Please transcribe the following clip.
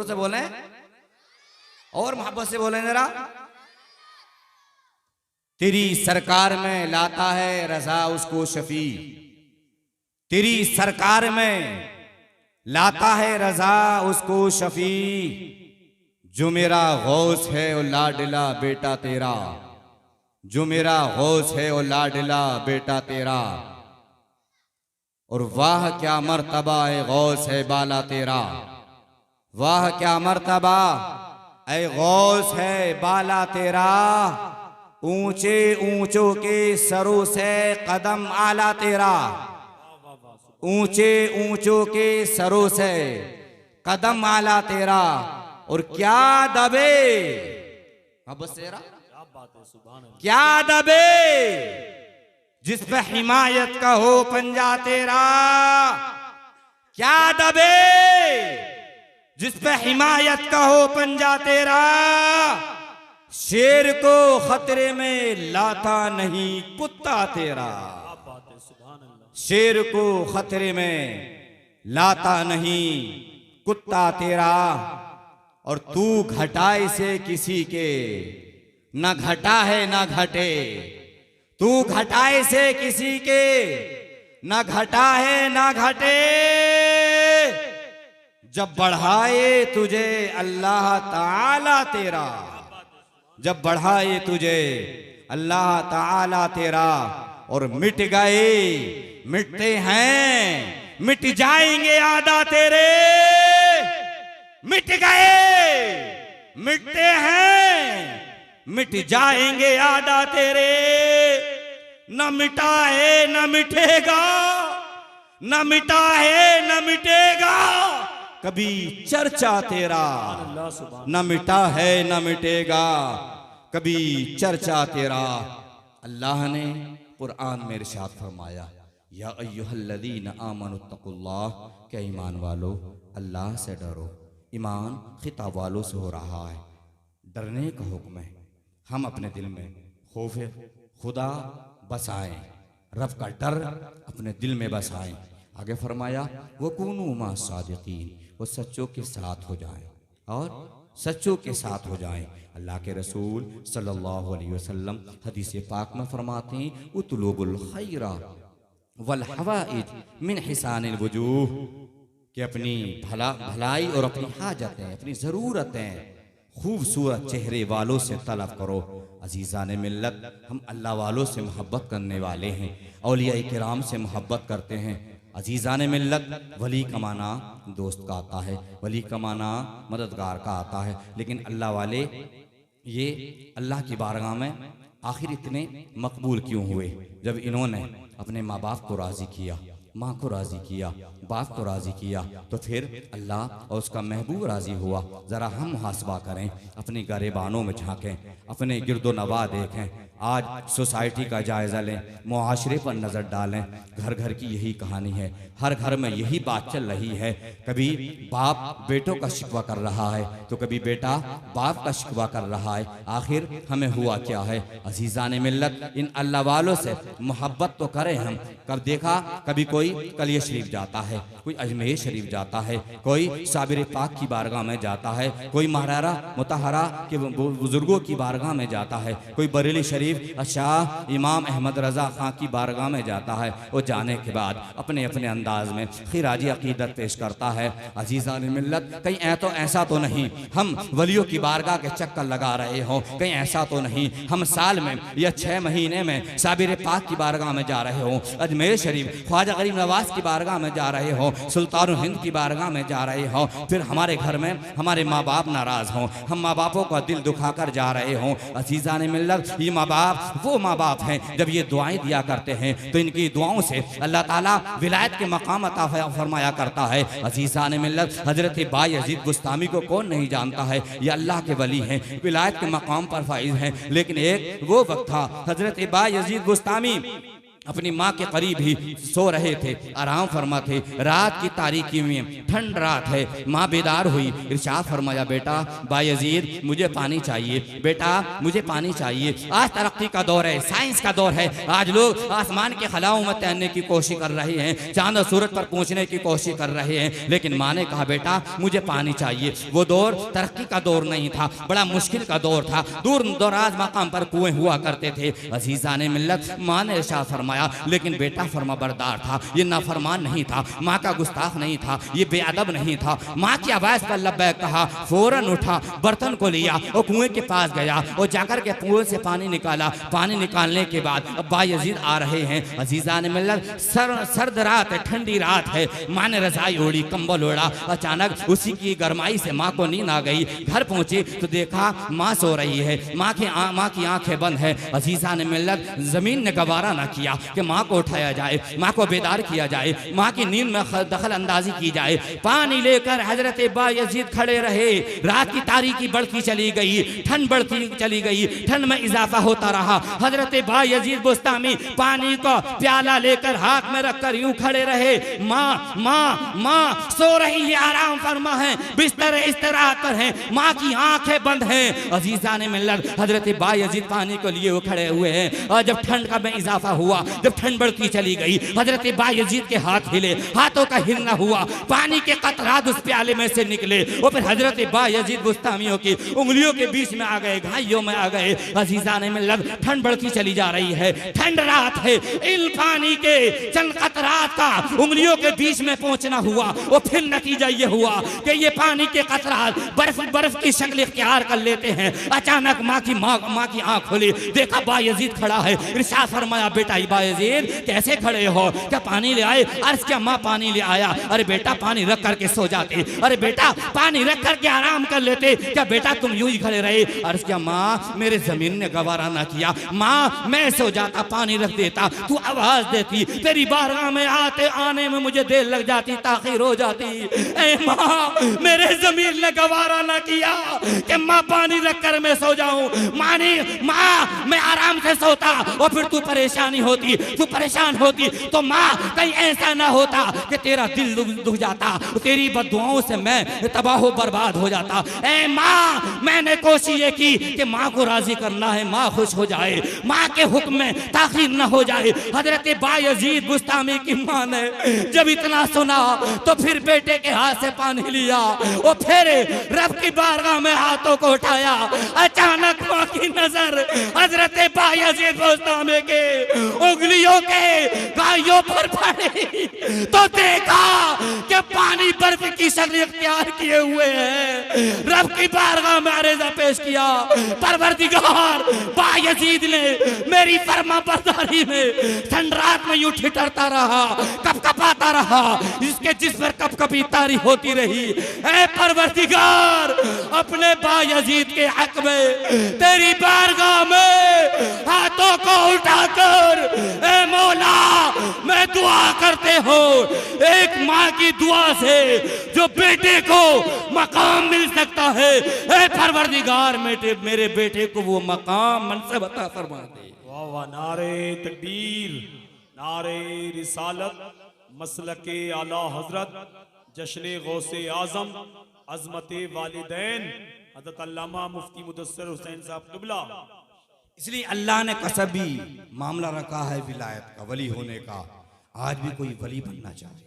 से बोले और मोहब्बत से बोले जरा। तेरी सरकार में लाता है रजा उसको शफी, तेरी सरकार में लाता है रजा उसको शफी, जो मेरा गौस है वो लाडला बेटा तेरा, जो मेरा गौस है वो लाडला बेटा तेरा। और वाह क्या मर्तबा है गौस है बाला तेरा, वाह क्या मर्तबा ऐ गौस है बाला तेरा, ऊंचे ऊंचों के सरों से कदम आला तेरा, ऊंचे ऊंचों के सरों से कदम आला तेरा। और क्या दबे, अब तेरा क्या दबे जिस पे हिमायत का हो पंजा तेरा, क्या दबे जिस पे हिमायत का हो पंजा तेरा। शेर को खतरे में लाता नहीं कुत्ता तेरा, शेर को खतरे में लाता नहीं कुत्ता तेरा। और तू घटाए से किसी के न घटा है न घटे, तू घटाए से किसी के न घटा है न घटे। जब बढ़ाए तुझे अल्लाह ताला तेरा, जब बढ़ाए तुझे अल्लाह ताला तेरा। और मिट गए मिटते हैं मिट जाएंगे आदा तेरे, मिट गए मिटते हैं मिट जाएंगे आदा तेरे। न मिटा है न मिटेगा, न मिटा है न मिटेगा कभी चर्चा तेरा, न मिटा है न मिटेगा कभी चर्चा तेरा। अल्लाह ने कुरान में इरशाद फरमाया, या अय्युहल्लज़ीना आमनुत्तकुल्लाह, क्या ईमान वालो अल्लाह से डरो। ईमान खिताब वालों से हो रहा है, डरने का हुक्म है। हम अपने दिल में खौफ खुदा बसाएं, रब का डर अपने दिल में बसाएं। आगे फरमाया वकूनू मा सादिकीन, वो सच्चों के साथ हो जाएं और सच्चों के साथ हो जाएं। अल्लाह के रसूल सल्लल्लाहु अलैहि वसल्लम हदीस पाक में फरमाते हैं उतलुबुल खैरा वल हवाइज मिन हिसानिल वजूह, कि अपनी भलाई और अपनी हाजतें अपनी ज़रूरतें खूबसूरत चेहरे वालों से तलब करो। अजीज़ान मिल्लत, हम अल्लाह वालों से मोहब्बत करने वाले हैं, औलिया किराम से मोहब्बत करते हैं। अजीज़ान मिल्लत, वली का माना दोस्त का आता है, वली का माना मददगार का आता है, लेकिन अल्लाह वाले ये अल्लाह की बारगाह में आखिर इतने मकबूल क्यों हुए? जब इन्होंने अपने माँ बाप को राज़ी किया, माँ को राज़ी किया, बाप को राज़ी किया, तो फिर अल्लाह और उसका महबूब राज़ी हुआ। ज़रा हम मुहासबा करें, अपनी गरेबानों में झांकें, अपने गिरदो नवा देखें, आज सोसाइटी का जायज़ा लें, मुआशरे पर नज़र डालें। घर घर की यही कहानी है, हर घर में यही बात चल रही है। कभी बाप बेटों का शिकवा कर रहा है तो कभी बेटा बाप का शिकवा कर रहा है। आखिर हमें हुआ क्या है? अजीज़ान मिल्लत, इन अल्लाह वालों से मोहब्बत तो करें हम। कब देखा कभी कोई कलिया शरीफ जाता है, कोई अजमेर शरीफ जाता है, कोई साबिर पाक की बारगाह में जाता है, कोई महारारा मुतहरा के बुजुर्गों की बारगाह में जाता है, कोई बरेली शरीफ शाह इमाम अहमद रजा खां की बारगाह में जाता है। वो जाने के बाद अपने अपने अंदाज में खिराजी अकीदत पेश करता है। अजीज़ान मिल्लत, कहीं तो ऐसा तो नहीं हम वलियों की बारगाह के चक्कर लगा रहे हो, कहीं ऐसा तो नहीं हम साल में या 6 महीने में साबिर पाक की बारगाह में जा रहे हो, अजमेर शरीफ ख्वाजा गरीब नवाज की बारगाह में जा रहे हो, सुल्तान हिंद की बारगाह में जा रहे हो, फिर हमारे घर में हमारे माँ बाप नाराज हों, हम माँ बापों का दिल दुखाकर जा रहे हों। अजीज़ान मिल्लत, ये माँ बाप वो माँ बाप हैं जब ये दुआएं दिया करते हैं तो इनकी दुआओं से अल्लाह ताला विलायत के मकाम अता फरमाया करता है। अजीज़ान मिल्लत, हजरत बायजीद बुस्तामी को कौन नहीं जानता है? ये अल्लाह के वली हैं, विलायत के मकाम पर फाइज हैं। लेकिन एक वो वक्त था हजरत बायजीद बुस्तामी अपनी माँ के करीब ही सो रहे थे, आराम फरमाते। रात की तारीकी में ठंड रात है, माँ बेदार हुई, इरशाद फरमाया बेटा बायजीद मुझे पानी चाहिए, बेटा मुझे पानी चाहिए। आज तरक्की का दौर है, साइंस का दौर है, आज लोग आसमान के खलाओं में तैरने की कोशिश कर रहे हैं, चांद और सूरज पर पहुंचने की कोशिश कर रहे हैं, लेकिन माँ ने कहा बेटा मुझे पानी चाहिए। वो दौर तरक्की का दौर नहीं था, बड़ा मुश्किल का दौर था, दूर दराज मकाम पर कुएं हुआ करते थे। अजीज़ान मिल्लत, माँ ने इरशाद फरमाया, लेकिन बेटा फरमा बरदार था, ये नाफरमान नहीं था, माँ का गुस्ताख नहीं था, ये बेअदब नहीं था। माँ की आवाज पर लब्बैक कहा, फौरन उठा, बर्तन को लिया और कुएं के पास गया और जाकर के कुएं से पानी निकाला। पानी निकालने के बाद अब बायजीद आ रहे हैं। अजीज़ान मिल्लत, सर्द रात है, ठंडी रात है, माँ ने रजाई ओढ़ी, कंबल ओढ़ा। अचानक उसी की गरमाई से माँ को नींद आ गई। घर पहुंचे तो देखा माँ सो रही है, माँ की आंखें बंद है। अजीज़ान मिल्लत, जमीन ने गवारा ना किया कि माँ को उठाया जाए, माँ को बेदार किया जाए, माँ की नींद में दखल अंदाजी की जाए। पानी लेकर हजरत बायजीद खड़े रहे। रात की तारीकी बढ़ती चली गई, ठंड बढ़ती चली गई, ठंड में इजाफा होता रहा। हजरत बायजीद बुस्तामी पानी को प्याला लेकर हाथ में रखकर यूं खड़े रहे। माँ माँ माँ सो रही है, आराम फरमा है, बिस्तर इस्तराहत पर है, माँ की आंखें बंद हैं। अजीज़ान मिल्लत, हजरत बायजीद पानी को लिए वो खड़े हुए हैं। और जब ठंड का में इजाफा हुआ, जब ठंड बढ़ती चली गई, हजरत बायजीद के हाथ हिले, हाथों का हिलना हुआ, पानी के कतरात उस प्याले में से निकले और फिर हजरत बायजीद बुस्तामियों की उंगलियों के बीच में आ गए, घाइयों में आ गए। अजीज़ान मिल्लत, ठंड बढ़ती चली जा रही है, ठंड रात है, इन पानी के चंद कतरात का उंगलियों के बीच में पहुंचना हुआ और फिर नतीजा ये हुआ कि ये पानी के कतरात बर्फ की शक्ल इख्तियार कर लेते हैं। अचानक माँ की आंख खुली, देखा बायजीद खड़ा है। इरशाद फरमाया, बेटा बायजीद कैसे खड़े हो, क्या पानी ले आए? अर्ज क्या माँ पानी ले आया। अरे बेटा पानी रख करके सो जाते, अरे बेटा पानी रख करके आराम कर लेते, क्या बेटा तुम यूं ही खड़े रहे? अर्ज क्या माँ मेरे जमीन ने गवारा ना किया, माँ मैं सो जाता, पानी रख देता, तू आवाज देती, तेरी बारगाह में आने में मुझे देर लग जाती, ताखीर हो जाती। ए माँ मेरे जमीन ने गवारा ना किया कि माँ पानी रख कर मैं सो जाऊं, माँ मैं आराम से सोता और फिर तू परेशानी होती, तू परेशान होती तो माँ कहीं ऐसा ना होता कि तेरा दिल दुख जाता, तेरी बद्दुआओं से मैं तबाह बर्बाद हो जाता। ए माँ मैंने कोशिश ये की कि माँ को राजी करना है, माँ खुश हो जाए, माँ के हुक्म में ताखीर न हो जाए। हजरत बायजीद बुस्तामी की माँ ने जब इतना सुना तो फिर बेटे के हाथ से पानी लिया और फिर रब की बारगाह में हाथों को उठाया। अचानक माँ की नजर हजरत बायजीद बुस्तामी के उंगलियों के गायों पर पड़ी तो देखा कि पानी बर्फ की शक्ल इख्तियार किए हुए है। रब की बारगाह में अरेजा पेश किया, परवरदिगार बायजीद ने मेरी फरमा बरदारी में ठंड रात में यूं ठिठरता रहा, कपकपाता रहा, इसके जिस पर कपकपी तारी होती रही। ऐ परवरदिगार अपने बायजीद के हक में तेरी बारगाह में हाथों को उठाकर ऐ मौला मैं दुआ करते हो, एक माँ की दुआ से जो बेटे को मकाम मिल सकता है, ऐ परवरदिगार मेरे बेटे को वो मकाम मनसब अता फरमा दे। वाह वाह, नारे तकबीर, नारे रिसालत, मसलके आला हजरत, जश्न गौसे आजम, अजमत वालिदैन हज़रत अल्लामा मुफ्ती मुदस्सिर हुसैन साहब क़िबला। इसलिए अल्लाह ने कसबी मामला रखा है विलायत का, वली होने का। आज भी कोई वली बनना चाहे